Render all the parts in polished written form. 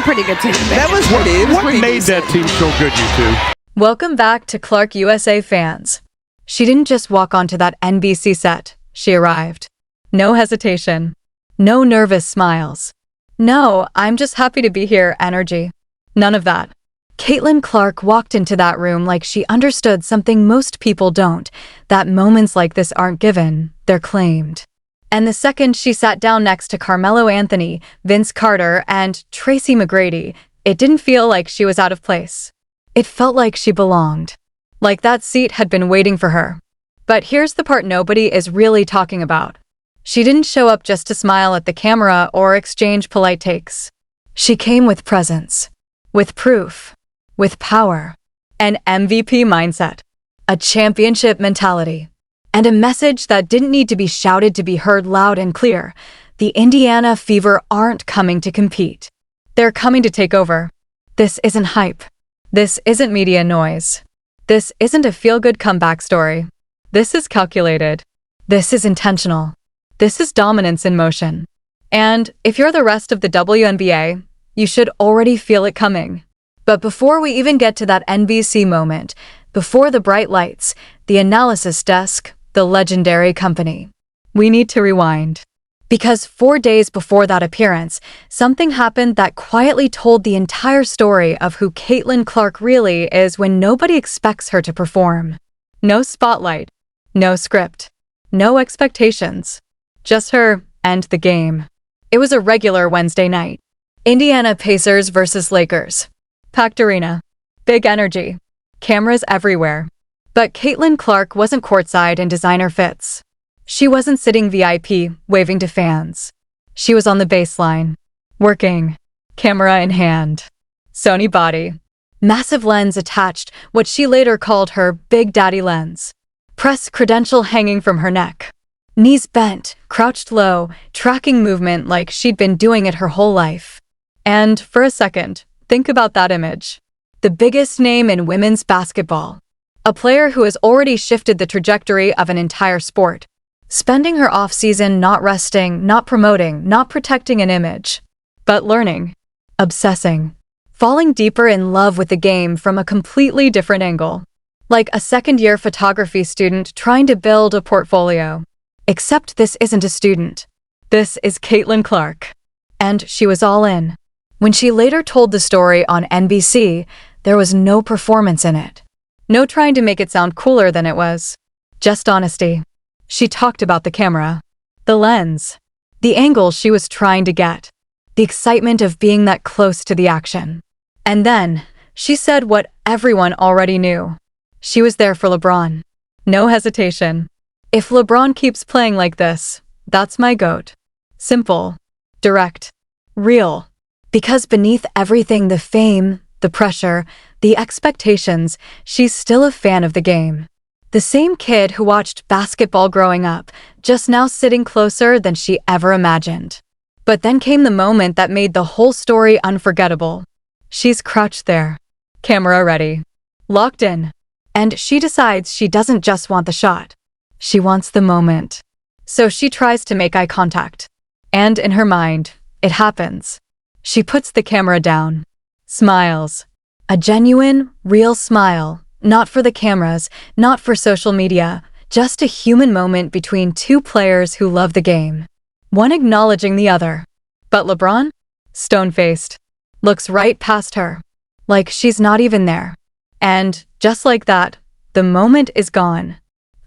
pretty good team. That was pretty. It was What pretty made decent. that team so good, you two? Welcome back to Clark USA fans. She didn't just walk onto that NBC set. She arrived. No hesitation. No nervous smiles. No, I'm just happy to be here energy. None of that. Caitlin Clark walked into that room like she understood something most people don't, that moments like this aren't given, they're claimed. And the second she sat down next to Carmelo Anthony, Vince Carter, and Tracy McGrady, it didn't feel like she was out of place. It felt like she belonged. Like that seat had been waiting for her. But here's the part nobody is really talking about. She didn't show up just to smile at the camera or exchange polite takes. She came with presence, with proof, with power, an MVP mindset, a championship mentality, and a message that didn't need to be shouted to be heard loud and clear. The Indiana Fever aren't coming to compete. They're coming to take over. This isn't hype. This isn't media noise. This isn't a feel-good comeback story. This is calculated. This is intentional. This is dominance in motion. And if you're the rest of the WNBA, you should already feel it coming. But before we even get to that NBC moment, before the bright lights, the analysis desk, the legendary company, we need to rewind. Because 4 days before that appearance, something happened that quietly told the entire story of who Caitlin Clark really is when nobody expects her to perform. No spotlight, no script, no expectations. Just her and the game. It was a regular Wednesday night. Indiana Pacers versus Lakers. Packed arena. Big energy. Cameras everywhere. But Caitlin Clark wasn't courtside in designer fits. She wasn't sitting VIP, waving to fans. She was on the baseline. Working. Camera in hand. Sony body. Massive lens attached, what she later called her Big Daddy lens. Press credential hanging from her neck. Knees bent, crouched low, tracking movement like she'd been doing it her whole life. And for a second, think about that image. The biggest name in women's basketball. A player who has already shifted the trajectory of an entire sport. Spending her off-season not resting, not promoting, not protecting an image, but learning, obsessing, falling deeper in love with the game from a completely different angle. Like a second-year photography student trying to build a portfolio. Except this isn't a student. This is Caitlin Clark. And she was all in. When she later told the story on NBC, there was no performance in it. No trying to make it sound cooler than it was. Just honesty. She talked about the camera, the lens, the angle she was trying to get, the excitement of being that close to the action. And then, she said what everyone already knew. She was there for LeBron. No hesitation. If LeBron keeps playing like this, that's my GOAT. Simple, direct, real. Because beneath everything, the fame, the pressure, the expectations, she's still a fan of the game. The same kid who watched basketball growing up, just now sitting closer than she ever imagined. But then came the moment that made the whole story unforgettable. She's crouched there, camera ready, locked in, and she decides she doesn't just want the shot. She wants the moment. So she tries to make eye contact. And in her mind, it happens. She puts the camera down, smiles. A genuine, real smile, not for the cameras, not for social media, just a human moment between two players who love the game. One acknowledging the other. But LeBron, stone-faced, looks right past her, like she's not even there. And, just like that, the moment is gone.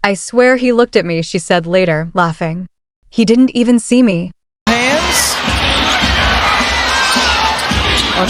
I swear he looked at me, she said later, laughing. He didn't even see me. Hands.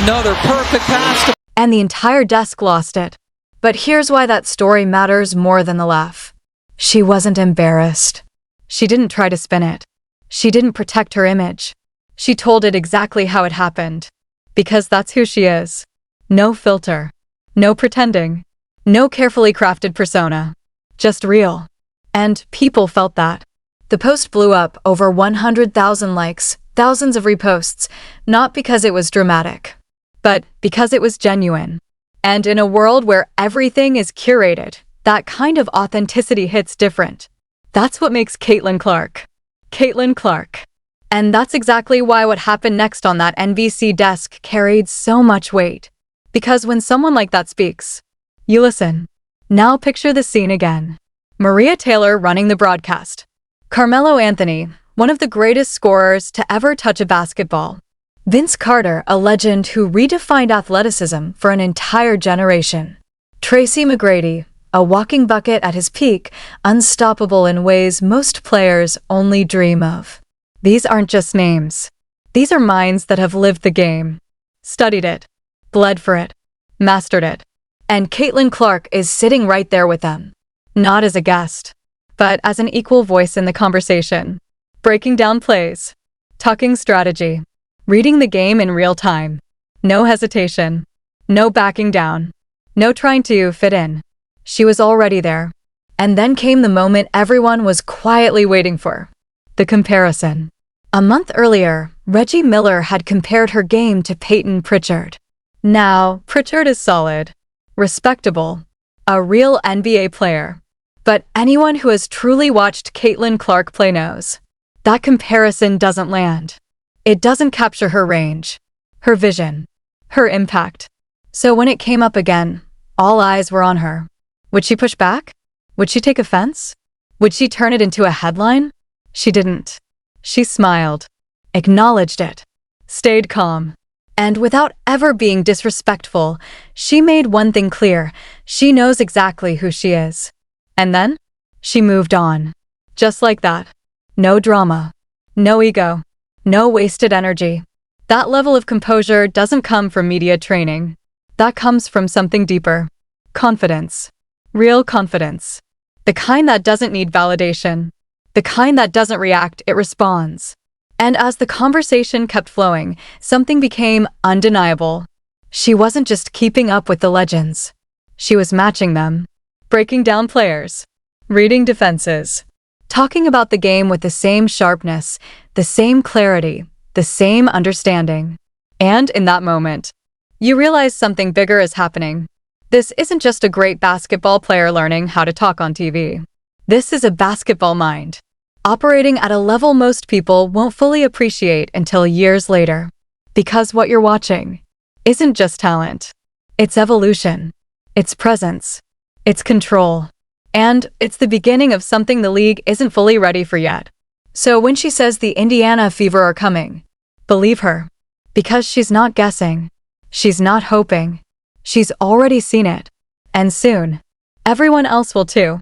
Another perfect pass. And the entire desk lost it. But here's why that story matters more than the laugh. She wasn't embarrassed. She didn't try to spin it. She didn't protect her image. She told it exactly how it happened. Because that's who she is. No filter. No pretending. No carefully crafted persona. Just real. And people felt that. The post blew up, over 100,000 likes, thousands of reposts, not because it was dramatic, but because it was genuine. And in a world where everything is curated, that kind of authenticity hits different. That's what makes Caitlin Clark. Caitlin Clark. And that's exactly why what happened next on that NBC desk carried so much weight. Because when someone like that speaks, you listen. Now picture the scene again. Maria Taylor running the broadcast. Carmelo Anthony, one of the greatest scorers to ever touch a basketball. Vince Carter, a legend who redefined athleticism for an entire generation. Tracy McGrady, a walking bucket at his peak, unstoppable in ways most players only dream of. These aren't just names. These are minds that have lived the game, studied it, bled for it, mastered it. And Caitlin Clark is sitting right there with them. Not as a guest, but as an equal voice in the conversation. Breaking down plays, talking strategy, reading the game in real time. No hesitation, no backing down, no trying to fit in. She was already there. And then came the moment everyone was quietly waiting for. The comparison. A month earlier, Reggie Miller had compared her game to Peyton Pritchard. Now, Pritchard is solid, respectable, a real NBA player. But anyone who has truly watched Caitlin Clark play knows. That comparison doesn't land. It doesn't capture her range, her vision, her impact. So when it came up again, all eyes were on her. Would she push back? Would she take offense? Would she turn it into a headline? She didn't. She smiled, acknowledged it, stayed calm. And without ever being disrespectful, she made one thing clear: she knows exactly who she is. And then, she moved on. Just like that. No drama. No ego. No wasted energy. That level of composure doesn't come from media training. That comes from something deeper. Confidence. Real confidence. The kind that doesn't need validation. The kind that doesn't react, it responds. And as the conversation kept flowing, something became undeniable. She wasn't just keeping up with the legends. She was matching them. Breaking down players. Reading defenses. Talking about the game with the same sharpness, the same clarity, the same understanding. And in that moment, you realize something bigger is happening. This isn't just a great basketball player learning how to talk on TV. This is a basketball mind, operating at a level most people won't fully appreciate until years later. Because what you're watching isn't just talent. It's evolution. It's presence. It's control. And it's the beginning of something the league isn't fully ready for yet. So when she says the Indiana Fever are coming, believe her. Because she's not guessing. She's not hoping. She's already seen it. And soon, everyone else will too.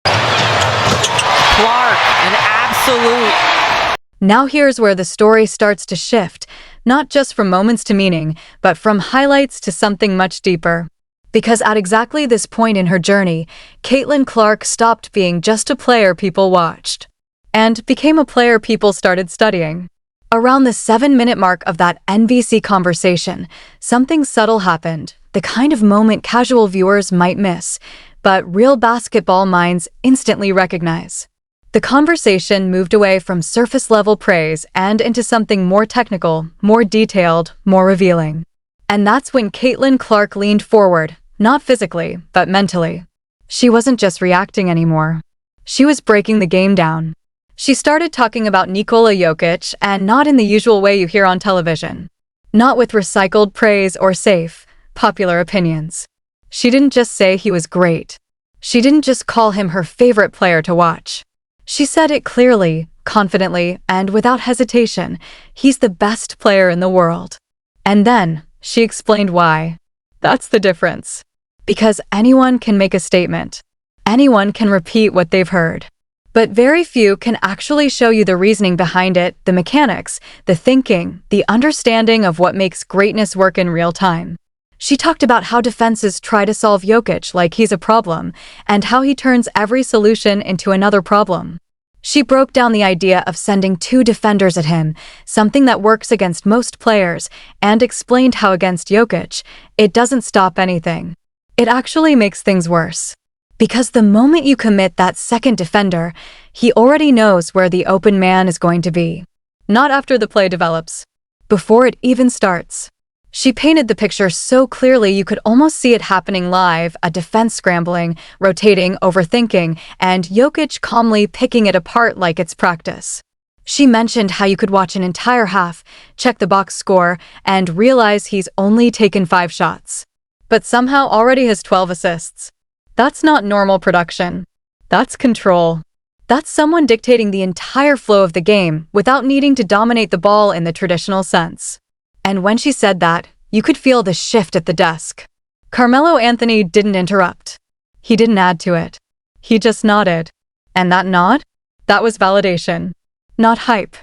Clark, an absolute. Now here's where the story starts to shift, not just from moments to meaning, but from highlights to something much deeper. Because at exactly this point in her journey, Caitlin Clark stopped being just a player people watched and became a player people started studying. Around the 7-minute mark of that NBC conversation, something subtle happened, the kind of moment casual viewers might miss, but real basketball minds instantly recognize. The conversation moved away from surface-level praise and into something more technical, more detailed, more revealing. And that's when Caitlin Clark leaned forward, not physically, but mentally. She wasn't just reacting anymore. She was breaking the game down. She started talking about Nikola Jokic, and not in the usual way you hear on television. Not with recycled praise or safe, popular opinions. She didn't just say he was great. She didn't just call him her favorite player to watch. She said it clearly, confidently, and without hesitation. He's the best player in the world. And then, she explained why. That's the difference. Because anyone can make a statement. Anyone can repeat what they've heard. But very few can actually show you the reasoning behind it, the mechanics, the thinking, the understanding of what makes greatness work in real time. She talked about how defenses try to solve Jokic like he's a problem, and how he turns every solution into another problem. She broke down the idea of sending 2 defenders at him, something that works against most players, and explained how against Jokic, it doesn't stop anything. It actually makes things worse. Because the moment you commit that second defender, he already knows where the open man is going to be. Not after the play develops. Before it even starts. She painted the picture so clearly you could almost see it happening live, a defense scrambling, rotating, overthinking, and Jokic calmly picking it apart like it's practice. She mentioned how you could watch an entire half, check the box score, and realize he's only taken 5 shots. But somehow already has 12 assists. That's not normal production. That's control. That's someone dictating the entire flow of the game without needing to dominate the ball in the traditional sense. And when she said that, you could feel the shift at the desk. Carmelo Anthony didn't interrupt. He didn't add to it. He just nodded. And that nod? That was validation. Not hype.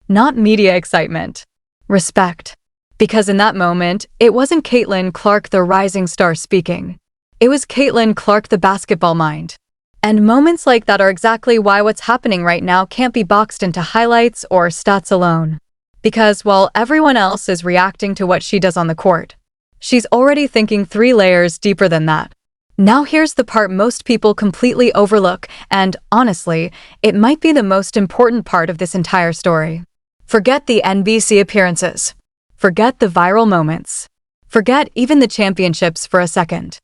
Not media excitement. Respect. Because in that moment, it wasn't Caitlin Clark the rising star speaking. It was Caitlin Clark the basketball mind. And moments like that are exactly why what's happening right now can't be boxed into highlights or stats alone. Because while everyone else is reacting to what she does on the court, she's already thinking 3 layers deeper than that. Now here's the part most people completely overlook, and honestly, it might be the most important part of this entire story. Forget the NBC appearances. Forget the viral moments. Forget even the championships for a second.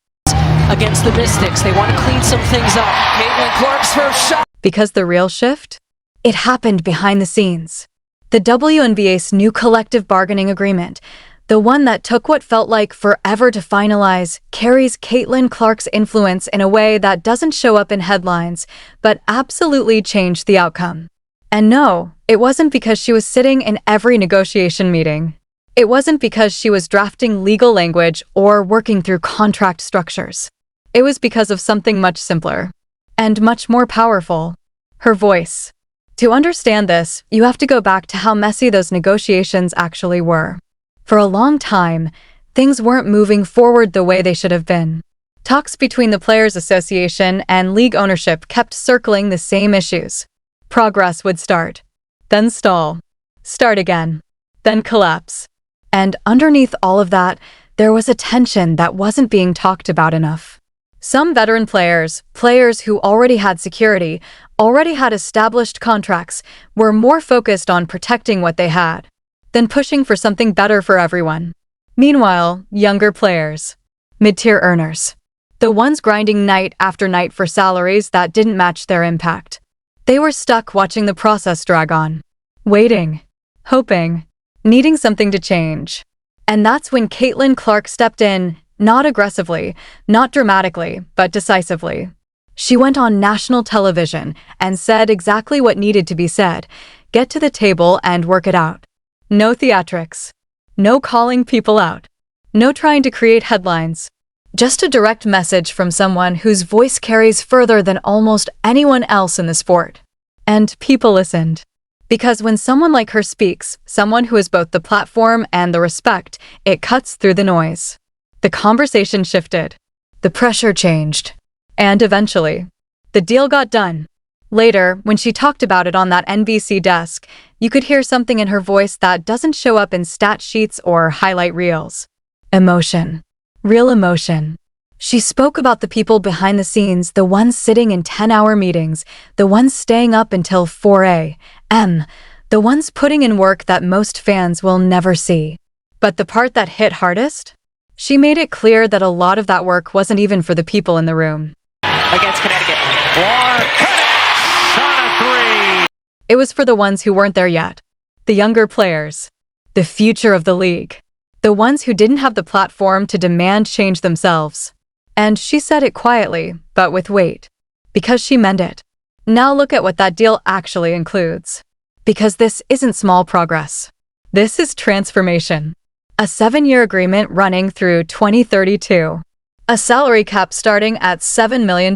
Against the Mystics, they want to clean some things up. Caitlin Clark's first shot. Because the real shift? It happened behind the scenes. The WNBA's new collective bargaining agreement, the one that took what felt like forever to finalize, carries Caitlin Clark's influence in a way that doesn't show up in headlines, but absolutely changed the outcome. And no, it wasn't because she was sitting in every negotiation meeting. It wasn't because she was drafting legal language or working through contract structures. It was because of something much simpler and much more powerful: her voice. To understand this, you have to go back to how messy those negotiations actually were. For a long time, things weren't moving forward the way they should have been. Talks between the Players Association and league ownership kept circling the same issues. Progress would start, then stall, start again, then collapse. And underneath all of that, there was a tension that wasn't being talked about enough. Some veteran players who already had security, already had established contracts, were more focused on protecting what they had than pushing for something better for everyone. Meanwhile, younger players, mid-tier earners, the ones grinding night after night for salaries that didn't match their impact, they were stuck watching the process drag on, waiting, hoping, needing something to change. And that's when Caitlin Clark stepped in, not aggressively, not dramatically, but decisively. She went on national television and said exactly what needed to be said: get to the table and work it out. No theatrics. No calling people out. No trying to create headlines. Just a direct message from someone whose voice carries further than almost anyone else in the sport. And people listened. Because when someone like her speaks, someone who has both the platform and the respect, it cuts through the noise. The conversation shifted. The pressure changed. And eventually, the deal got done. Later, when she talked about it on that NBC desk, you could hear something in her voice that doesn't show up in stat sheets or highlight reels. Emotion. Real emotion. She spoke about the people behind the scenes, the ones sitting in 10-hour meetings, the ones staying up until 4 a.m., the ones putting in work that most fans will never see. But the part that hit hardest? She made it clear that a lot of that work wasn't even for the people in the room. Against Connecticut. Clark connects on a 3. It was for the ones who weren't there yet. The younger players. The future of the league. The ones who didn't have the platform to demand change themselves. And she said it quietly, but with weight. Because she meant it. Now look at what that deal actually includes. Because this isn't small progress. This is transformation. A 7-year agreement running through 2032. A salary cap starting at $7 million.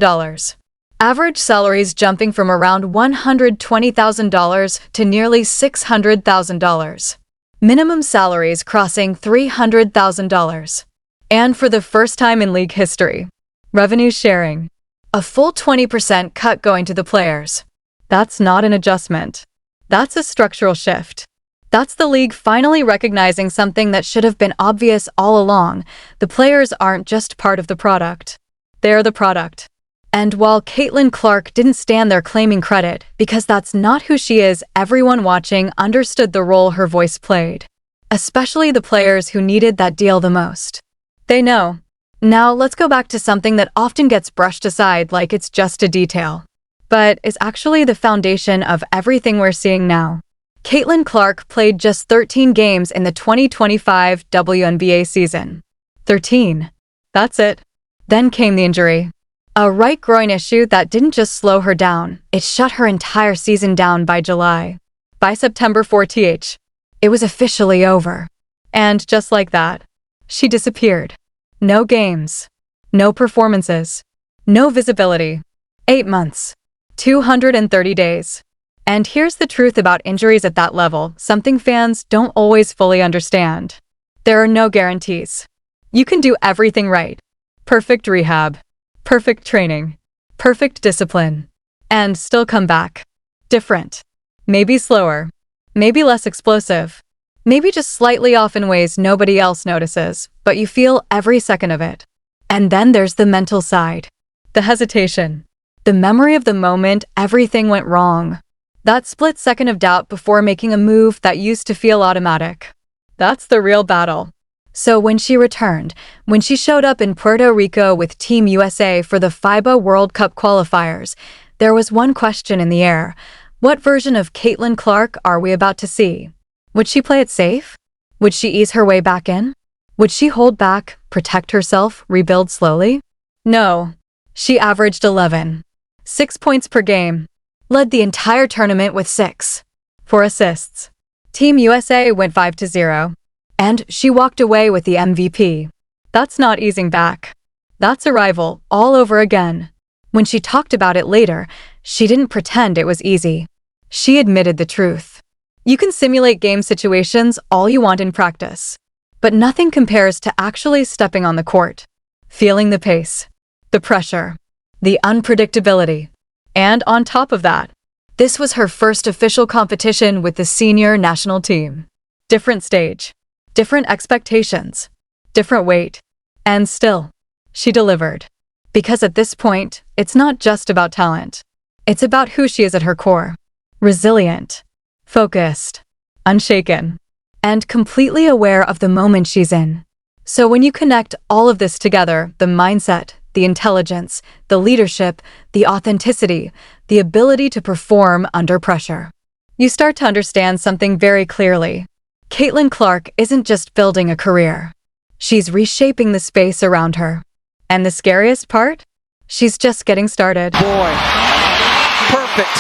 Average salaries jumping from around $120,000 to nearly $600,000. Minimum salaries crossing $300,000. And for the first time in league history, revenue sharing. A full 20% cut going to the players. That's not an adjustment. That's a structural shift. That's the league finally recognizing something that should have been obvious all along. The players aren't just part of the product. They're the product. And while Caitlin Clark didn't stand there claiming credit, because that's not who she is, everyone watching understood the role her voice played. Especially the players who needed that deal the most. They know. Now let's go back to something that often gets brushed aside like it's just a detail, but is actually the foundation of everything we're seeing now. Caitlin Clark played just 13 games in the 2025 WNBA season. 13. That's it. Then came the injury. A right groin issue that didn't just slow her down, it shut her entire season down by July. By September 4th, it was officially over. And just like that, she disappeared. No games. No performances. No visibility. 8 months. 230 days. And here's the truth about injuries at that level, something fans don't always fully understand. There are no guarantees. You can do everything right. Perfect rehab. Perfect training. Perfect discipline. And still come back. Different. Maybe slower. Maybe less explosive. Maybe just slightly off in ways nobody else notices, but you feel every second of it. And then there's the mental side. The hesitation. The memory of the moment everything went wrong. That split second of doubt before making a move that used to feel automatic. That's the real battle. So when she returned, when she showed up in Puerto Rico with Team USA for the FIBA World Cup qualifiers, there was one question in the air. What version of Caitlin Clark are we about to see? Would she play it safe? Would she ease her way back in? Would she hold back, protect herself, rebuild slowly? No. She averaged 11. 6 points per game. Led the entire tournament with 6. 4 assists. Team USA went 5-0. And she walked away with the MVP. That's not easing back. That's arrival all over again. When she talked about it later, she didn't pretend it was easy. She admitted the truth. You can simulate game situations all you want in practice, but nothing compares to actually stepping on the court, feeling the pace, the pressure, the unpredictability. And on top of that, this was her first official competition with the senior national team. Different stage. Different expectations, different weight, and still, she delivered. Because at this point, it's not just about talent. It's about who she is at her core. Resilient, focused, unshaken, and completely aware of the moment she's in. So when you connect all of this together, the mindset, the intelligence, the leadership, the authenticity, the ability to perform under pressure, you start to understand something very clearly. Caitlin Clark isn't just building a career. She's reshaping the space around her. And the scariest part? She's just getting started. Boy, perfect.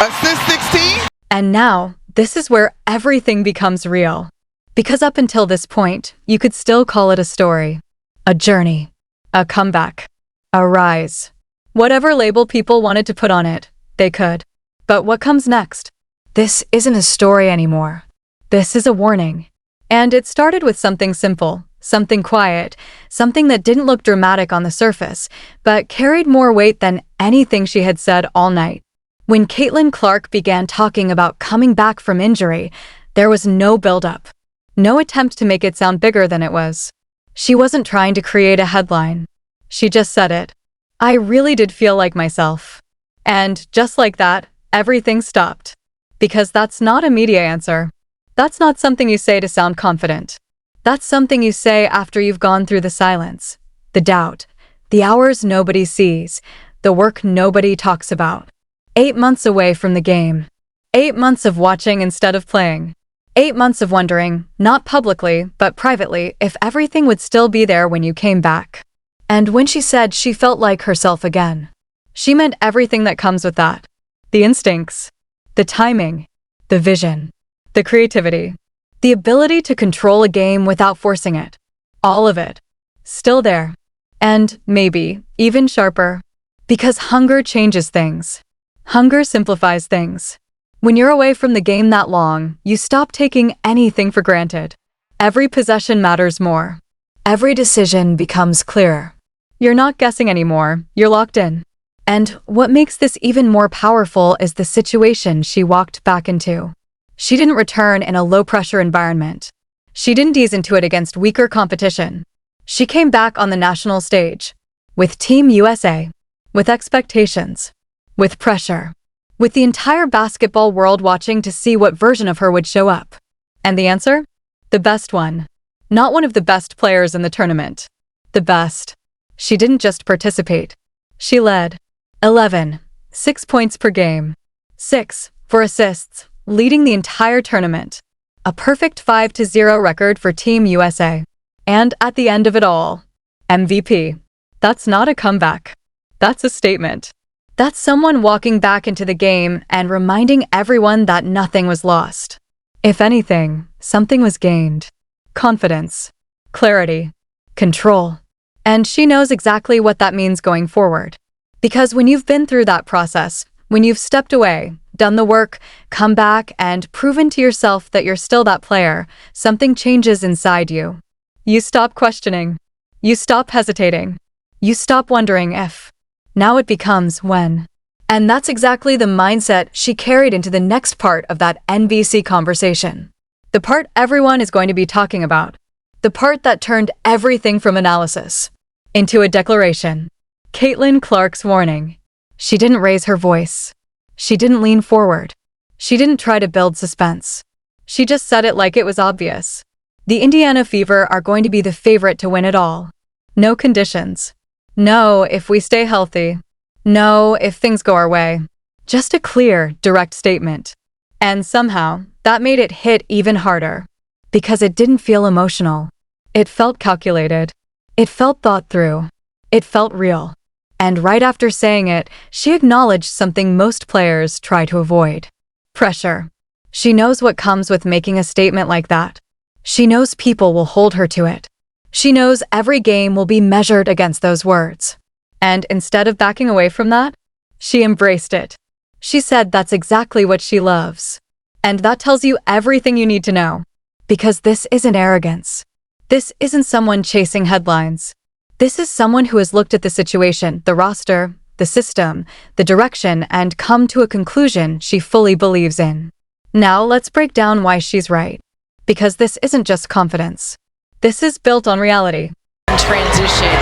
Assist 16. And now, this is where everything becomes real. Because up until this point, you could still call it a story, a journey, a comeback, a rise. Whatever label people wanted to put on it, they could. But what comes next? This isn't a story anymore. This is a warning. And it started with something simple, something quiet, something that didn't look dramatic on the surface, but carried more weight than anything she had said all night. When Caitlin Clark began talking about coming back from injury, there was no build-up, no attempt to make it sound bigger than it was. She wasn't trying to create a headline. She just said it. I really did feel like myself. And just like that, everything stopped. Because that's not a media answer. That's not something you say to sound confident. That's something you say after you've gone through the silence, the doubt, the hours nobody sees, the work nobody talks about. 8 months away from the game. 8 months of watching instead of playing. 8 months of wondering, not publicly, but privately, if everything would still be there when you came back. And when she said she felt like herself again, she meant everything that comes with that. The instincts, the timing, the vision. The creativity, the ability to control a game without forcing it. All of it. Still there. And maybe even sharper. Because hunger changes things. Hunger simplifies things. When you're away from the game that long, you stop taking anything for granted. Every possession matters more. Every decision becomes clearer. You're not guessing anymore, you're locked in. And what makes this even more powerful is the situation she walked back into. She didn't return in a low-pressure environment. She didn't ease into it against weaker competition. She came back on the national stage, with Team USA, with expectations, with pressure, with the entire basketball world watching to see what version of her would show up. And the answer? The best one. Not one of the best players in the tournament. The best. She didn't just participate. She led. 11. 6 points per game. 6 for assists. leading the entire tournament. A perfect 5-0 record for Team USA. And at the end of it all, MVP. That's not a comeback. That's a statement. That's someone walking back into the game and reminding everyone that nothing was lost. If anything, something was gained. Confidence, clarity, control. And she knows exactly what that means going forward. Because when you've been through that process, when you've stepped away, done the work, come back, and proven to yourself that you're still that player, something changes inside you. You stop questioning. You stop hesitating. You stop wondering if. Now it becomes when. And that's exactly the mindset she carried into the next part of that NBC conversation. The part everyone is going to be talking about. The part that turned everything from analysis into a declaration. Caitlin Clark's warning. She didn't raise her voice. She didn't lean forward. She didn't try to build suspense. She just said it like it was obvious. The Indiana Fever are going to be the favorite to win it all. No conditions. No, if we stay healthy. No, if things go our way. Just a clear, direct statement. And somehow, that made it hit even harder. Because it didn't feel emotional. It felt calculated. It felt thought through. It felt real. And right after saying it, she acknowledged something most players try to avoid. Pressure. She knows what comes with making a statement like that. She knows people will hold her to it. She knows every game will be measured against those words. And instead of backing away from that, she embraced it. She said that's exactly what she loves. And that tells you everything you need to know. Because this isn't arrogance. This isn't someone chasing headlines. This is someone who has looked at the situation, the roster, the system, the direction, and come to a conclusion she fully believes in. Now let's break down why she's right. Because this isn't just confidence. This is built on reality. Transition.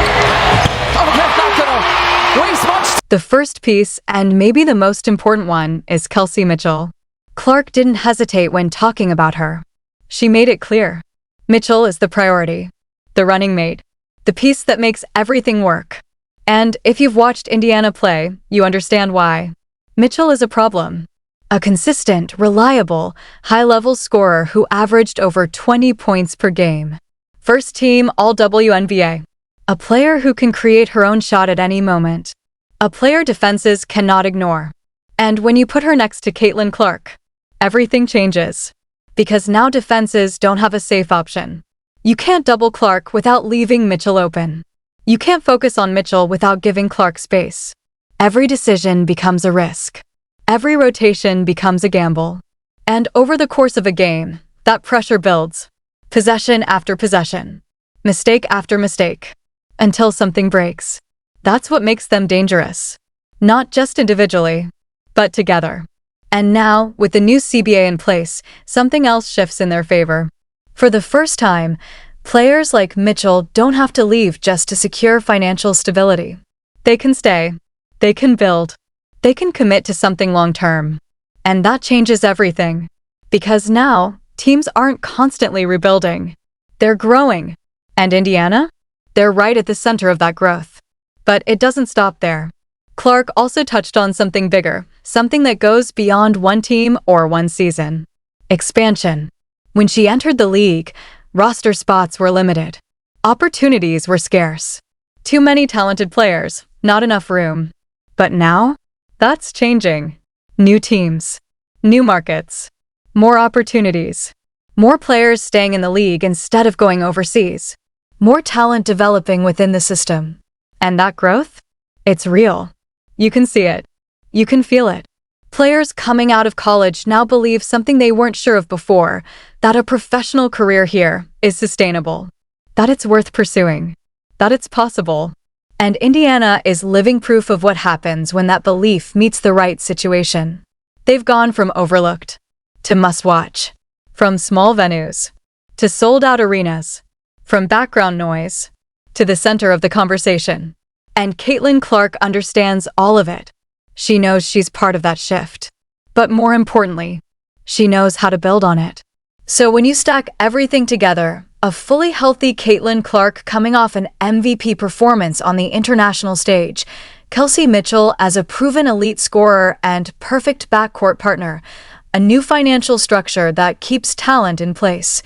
Oh, that's not gonna waste much. The first piece, and maybe the most important one, is Kelsey Mitchell. Clark didn't hesitate when talking about her. She made it clear. Mitchell is the priority. The running mate. The piece that makes everything work. And if you've watched Indiana play, you understand why. Mitchell is a problem. A consistent, reliable, high-level scorer who averaged over 20 points per game. First team All-WNBA. A player who can create her own shot at any moment. A player defenses cannot ignore. And when you put her next to Caitlin Clark, everything changes. Because now defenses don't have a safe option. You can't double Clark without leaving Mitchell open. You can't focus on Mitchell without giving Clark space. Every decision becomes a risk. Every rotation becomes a gamble. And over the course of a game, that pressure builds. Possession after possession. Mistake after mistake. Until something breaks. That's what makes them dangerous. Not just individually, but together. And now, with the new CBA in place, something else shifts in their favor. For the first time, players like Mitchell don't have to leave just to secure financial stability. They can stay. They can build. They can commit to something long-term. And that changes everything. Because now, teams aren't constantly rebuilding. They're growing. And Indiana? They're right at the center of that growth. But it doesn't stop there. Clark also touched on something bigger, something that goes beyond one team or one season. Expansion. When she entered the league, roster spots were limited. Opportunities were scarce. Too many talented players, not enough room. But now, that's changing. New teams. New markets. More opportunities. More players staying in the league instead of going overseas. More talent developing within the system. And that growth? It's real. You can see it. You can feel it. Players coming out of college now believe something they weren't sure of before, that a professional career here is sustainable. That it's worth pursuing. That it's possible. And Indiana is living proof of what happens when that belief meets the right situation. They've gone from overlooked to must-watch. From small venues to sold-out arenas. From background noise to the center of the conversation. And Caitlin Clark understands all of it. She knows she's part of that shift. But more importantly, she knows how to build on it. So when you stack everything together, a fully healthy Caitlin Clark coming off an MVP performance on the international stage, Kelsey Mitchell as a proven elite scorer and perfect backcourt partner, a new financial structure that keeps talent in place,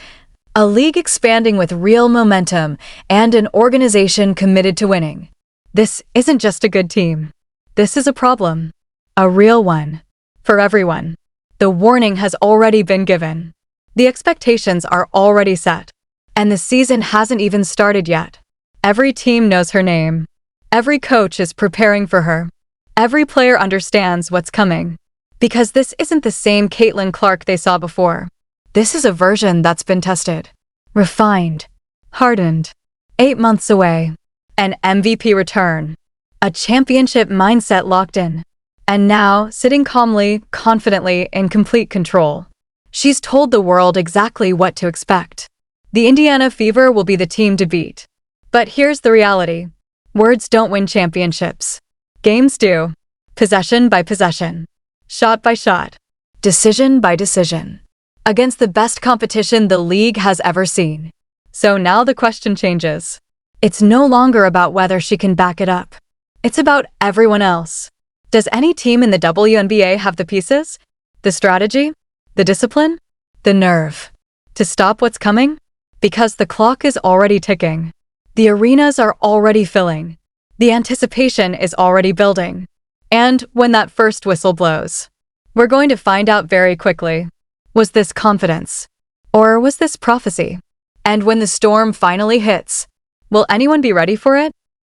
a league expanding with real momentum, and an organization committed to winning. This isn't just a good team. This is a problem. A real one. For everyone. The warning has already been given. The expectations are already set. And the season hasn't even started yet. Every team knows her name. Every coach is preparing for her. Every player understands what's coming. Because this isn't the same Caitlin Clark they saw before. This is a version that's been tested, refined, hardened. 8 months away. An MVP return. A championship mindset locked in. And now, sitting calmly, confidently, in complete control. She's told the world exactly what to expect. The Indiana Fever will be the team to beat. But here's the reality. Words don't win championships. Games do. Possession by possession. Shot by shot. Decision by decision. Against the best competition the league has ever seen. So now the question changes. It's no longer about whether she can back it up. It's about everyone else. Does any team in the WNBA have the pieces, the strategy, the discipline, the nerve to stop what's coming? Because the clock is already ticking. The arenas are already filling. The anticipation is already building. And when that first whistle blows, we're going to find out very quickly. Was this confidence? Or was this prophecy? And when the storm finally hits, will anyone be ready for it?